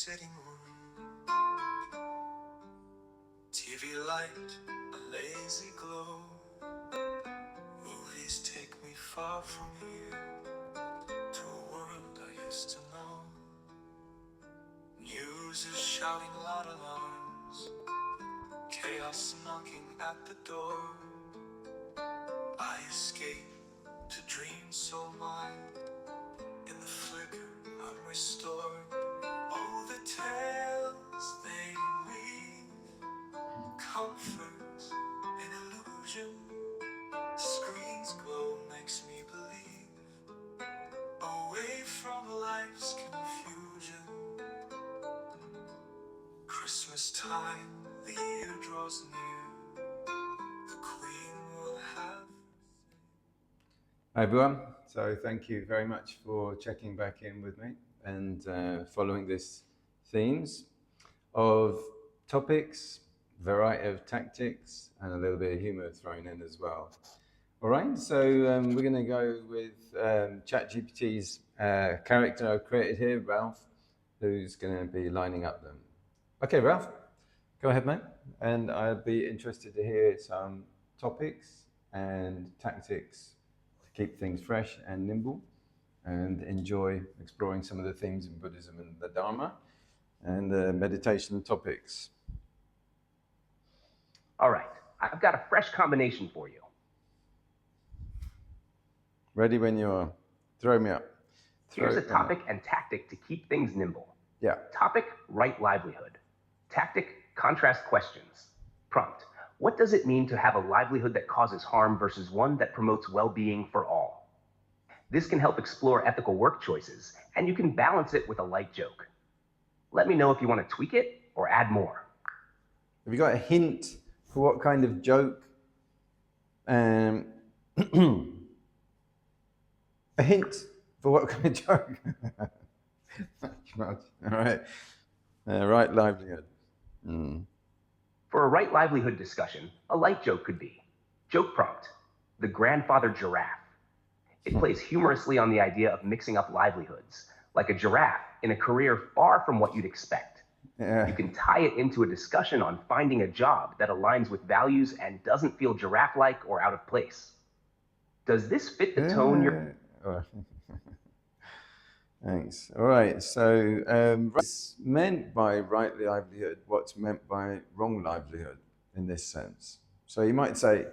sitting room. TV light, a lazy glow. Movies take me far from here, to a world I used to know. News is shouting loud alarms, chaos knocking at the door. I escape to dreams so mild, in the flicker I'm restored. Oh, the tales they weave, comfort and illusion. Screen's glow makes me believe, away from life's confusion. Christmas time, the year draws near, the Queen will have. Hi everyone, so thank you very much for checking back in with me and following this themes of topics, variety of tactics, and a little bit of humor thrown in as well. All right, so we're going to go with ChatGPT's character I've created here, Ralph, who's going to be lining up them. Okay, Ralph, go ahead, mate, and I'd be interested to hear some topics and tactics keep things fresh and nimble and enjoy exploring some of the themes in Buddhism and the Dharma and the meditation topics. All right, I've got a fresh combination for you. Ready when you are. Throw me up. Here's a topic and tactic to keep things nimble. Yeah. Topic, right livelihood. Tactic, contrast questions. Prompt, what does it mean to have a livelihood that causes harm versus one that promotes well-being for all? This can help explore ethical work choices, and you can balance it with a light joke. Let me know if you want to tweak it or add more. Have you got a hint for what kind of joke? A hint for what kind of joke? All right. Right livelihood. For a right livelihood discussion, a light joke could be, joke prompt, the grandfather giraffe. It plays humorously on the idea of mixing up livelihoods, like a giraffe in a career far from what you'd expect. Yeah. You can tie it into a discussion on finding a job that aligns with values and doesn't feel giraffe-like or out of place. Does this fit the tone you're... Thanks. All right, so what's meant by right livelihood, what's meant by wrong livelihood in this sense? So you might say,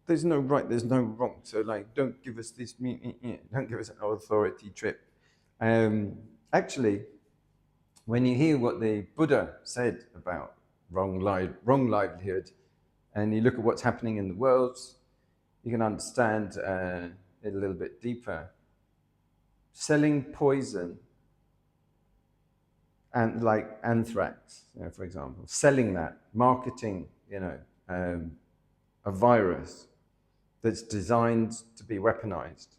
there's no right, there's no wrong. So like, don't give us this, don't give us an authority trip. Actually, when you hear what the Buddha said about wrong livelihood, and you look at what's happening in the world, you can understand it a little bit deeper. Selling poison, and like anthrax, for example, selling that, marketing, a virus that's designed to be weaponized.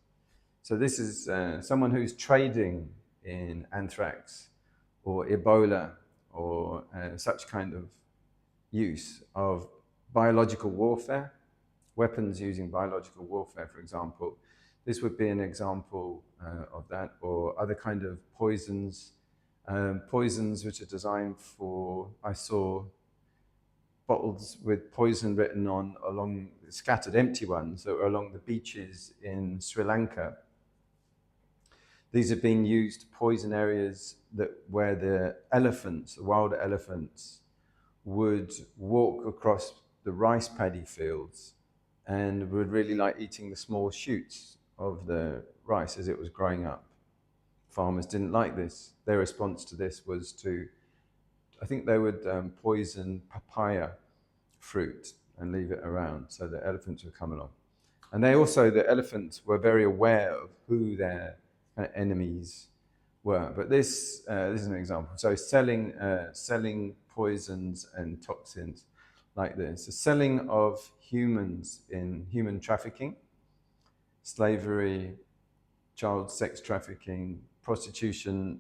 So this is someone who's trading in anthrax or Ebola or such kind of use of biological warfare, weapons using biological warfare, for example. This would be an example of that, or other kind of poisons, poisons which are designed for, I saw bottles with poison written on along, scattered empty ones that were along the beaches in Sri Lanka. These are being used to poison areas where the elephants, the wild elephants, would walk across the rice paddy fields and would really like eating the small shoots of the rice as it was growing up. Farmers didn't like this. Their response to this was to, I think they would poison papaya fruit and leave it around so the elephants would come along. And they also, the elephants were very aware of who their enemies were. But this is an example. So selling poisons and toxins like this. The selling of humans in human trafficking, slavery, child sex trafficking, prostitution,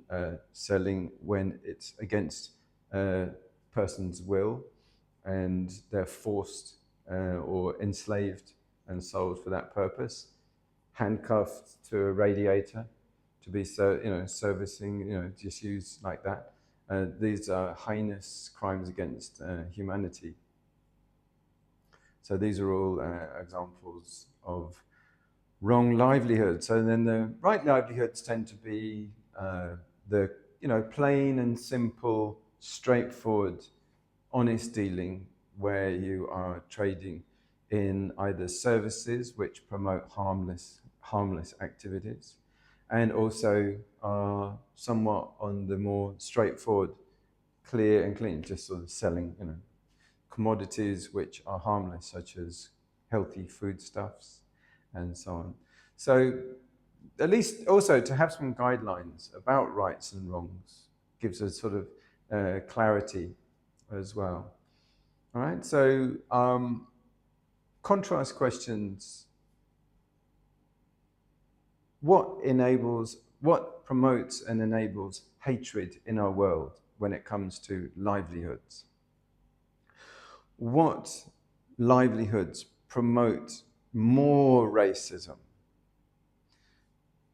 selling when it's against a person's will and they're forced or enslaved and sold for that purpose, handcuffed to a radiator to be servicing, just used like that. These are heinous crimes against humanity. So these are all examples of wrong livelihood. So then the right livelihoods tend to be the plain and simple, straightforward, honest dealing, where you are trading in either services which promote harmless activities, and also are somewhat on the more straightforward, clear and clean, just sort of selling, commodities which are harmless, such as healthy foodstuffs and so on. So at least also to have some guidelines about rights and wrongs gives us sort of clarity as well. All right, so contrast questions. What promotes and enables hatred in our world when it comes to livelihoods? What livelihoods promote more racism?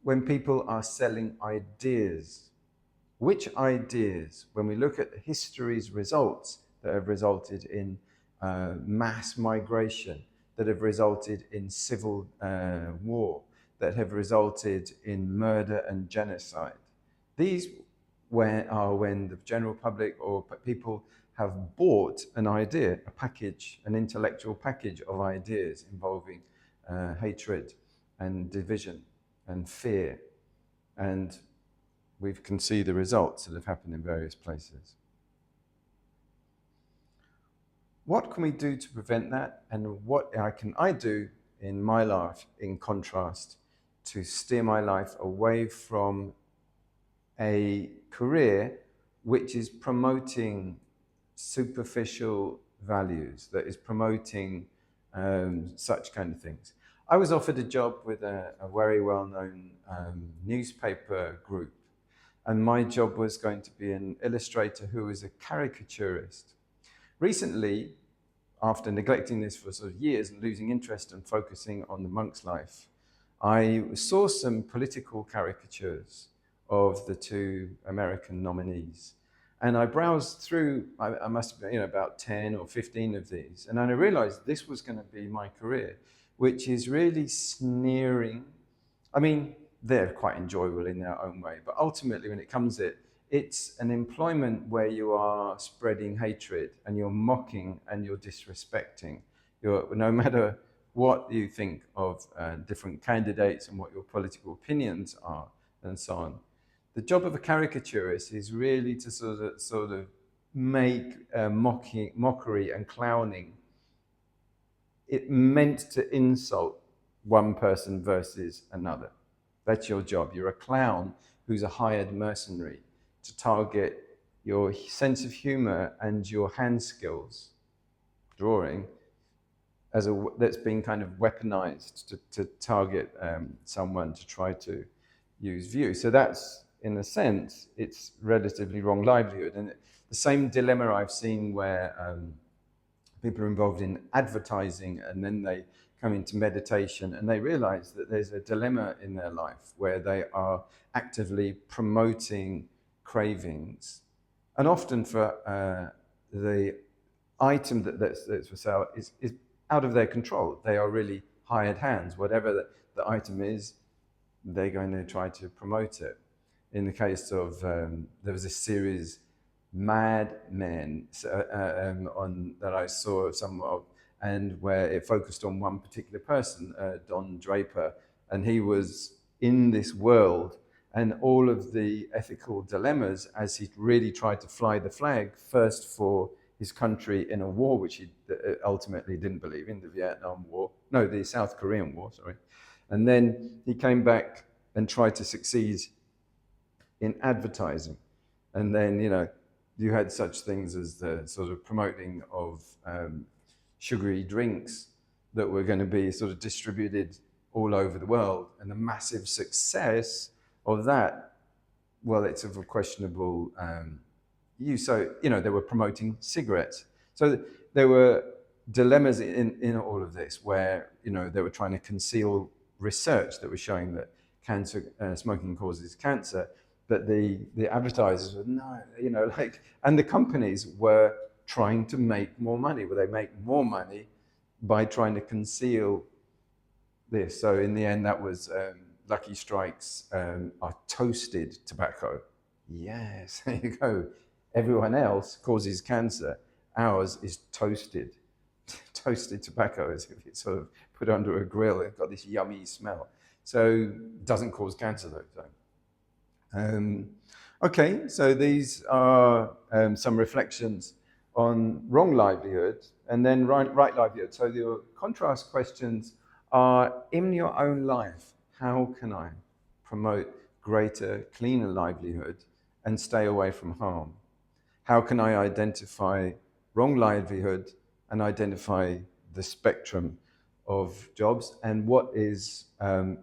When people are selling ideas, which ideas, when we look at history's results that have resulted in mass migration, that have resulted in civil war, that have resulted in murder and genocide, these are when the general public or people have bought an idea, a package, an intellectual package of ideas involving hatred and division and fear. And we can see the results that have happened in various places. What can we do to prevent that? And what can I do in my life, in contrast, to steer my life away from a career which is promoting superficial values, that is promoting such kind of things? I was offered a job with a very well-known newspaper group, and my job was going to be an illustrator who was a caricaturist. Recently, after neglecting this for sort of years and losing interest and focusing on the monk's life, I saw some political caricatures of the two American nominees. And I browsed through, I must have been about 10 or 15 of these, and then I realized this was going to be my career, which is really sneering. I mean, they're quite enjoyable in their own way, but ultimately when it comes to it, it's an employment where you are spreading hatred and you're mocking and you're disrespecting. No matter what you think of different candidates and what your political opinions are and so on. The job of a caricaturist is really to sort of make mockery and clowning. It meant to insult one person versus another. That's your job. You're a clown who's a hired mercenary to target your sense of humor and your hand skills, drawing, that's been kind of weaponized to target someone to try to use view. So that's, in a sense, it's relatively wrong livelihood. And the same dilemma I've seen where people are involved in advertising and then they come into meditation and they realize that there's a dilemma in their life where they are actively promoting cravings. And often for the item that's for sale is out of their control. They are really hired hands. Whatever the item is, they're going to try to promote it. In the case of, there was a series, Mad Men, that I saw some of, and where it focused on one particular person, Don Draper, and he was in this world and all of the ethical dilemmas as he really tried to fly the flag first for his country in a war which he ultimately didn't believe in, the Vietnam War, no, the South Korean War, sorry. And then he came back and tried to succeed in advertising. And then, you had such things as the sort of promoting of sugary drinks that were going to be sort of distributed all over the world. And the massive success of that, well, it's of a questionable use. So, they were promoting cigarettes. So there were dilemmas in all of this where, they were trying to conceal research that was showing that smoking causes cancer. But the advertisers were, no, and the companies were trying to make more money. Well, they make more money by trying to conceal this. So in the end, that was Lucky Strikes are toasted tobacco. Yes, there you go. Everyone else causes cancer. Ours is toasted. Toasted tobacco, as if it's sort of put under a grill. It's got this yummy smell. So it doesn't cause cancer though. So. Okay, so these are some reflections on wrong livelihood and then right livelihood. So the contrast questions are, in your own life, how can I promote greater, cleaner livelihood and stay away from harm? How can I identify wrong livelihood and identify the spectrum of jobs, and what is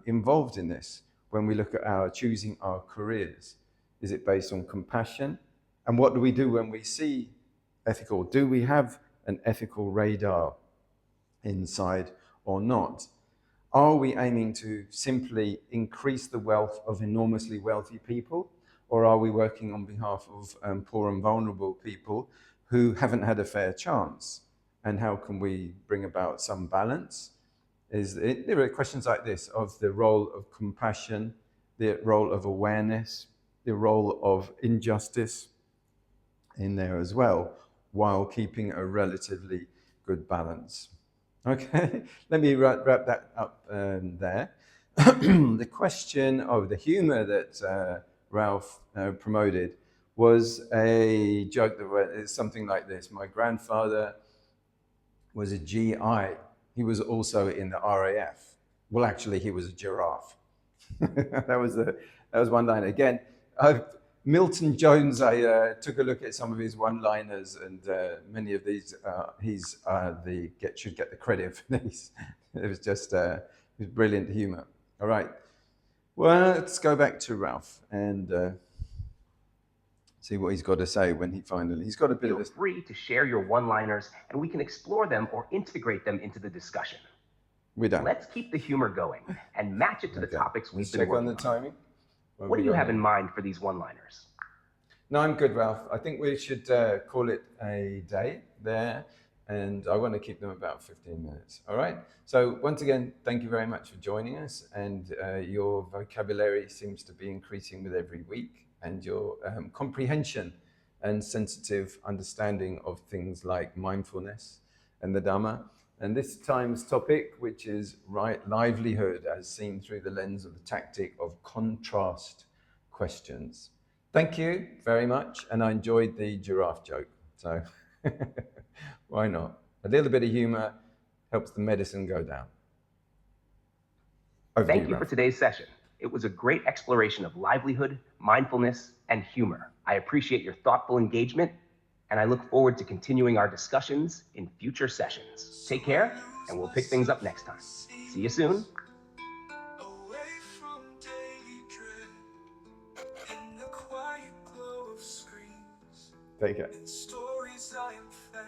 involved in this when we look at choosing our careers? Is it based on compassion? And what do we do when we see ethical? Do we have an ethical radar inside or not? Are we aiming to simply increase the wealth of enormously wealthy people? Or are we working on behalf of poor and vulnerable people who haven't had a fair chance? And how can we bring about some balance? There are questions like this of the role of compassion, the role of awareness, the role of injustice in there as well, while keeping a relatively good balance. Okay, let me wrap that up there. The question of the humor that Ralph promoted was a joke that was something like this. My grandfather was a GI. He was also in the RAF. Well, actually, he was a giraffe. that was one line. Again, Milton Jones, I took a look at some of his one-liners, and many of these, should get the credit for these. It was just it was brilliant humor. All right. Well, let's go back to Ralph and see what he's got to say when he's got a bit of a... Feel free to share your one-liners, and we can explore them or integrate them into the discussion. We're done. Let's keep the humor going and match it to the topics we've been working on. Let's check on the timing. What do you have in mind for these one-liners? No, I'm good, Ralph. I think we should call it a day there, and I want to keep them about 15 minutes. All right? So once again, thank you very much for joining us, and your vocabulary seems to be increasing with every week, and your comprehension and sensitive understanding of things like mindfulness and the Dharma. And this time's topic, which is right livelihood as seen through the lens of the tactic of contrast questions. Thank you very much, and I enjoyed the giraffe joke, so why not? A little bit of humor helps the medicine go down. Thank you for today's session. It was a great exploration of livelihood, mindfulness, and humor. I appreciate your thoughtful engagement, and I look forward to continuing our discussions in future sessions. Take care, and we'll pick things up next time. See you soon. Away from daily dread, in the quiet glow of screens, Take care. in stories I am fed.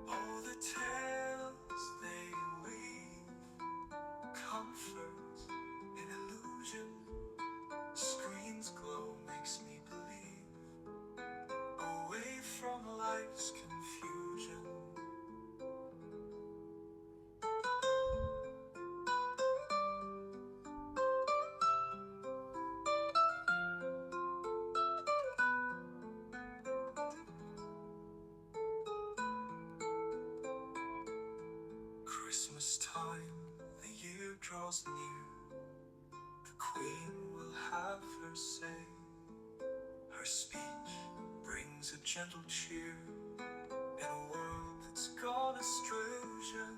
All the tales they weave, comfort and illusion. Screens glow makes me believe, away from life's confusion. Christmas time, the year draws near. The Queen will have her say. Her speech brings a gentle cheer in a world that's gone astray.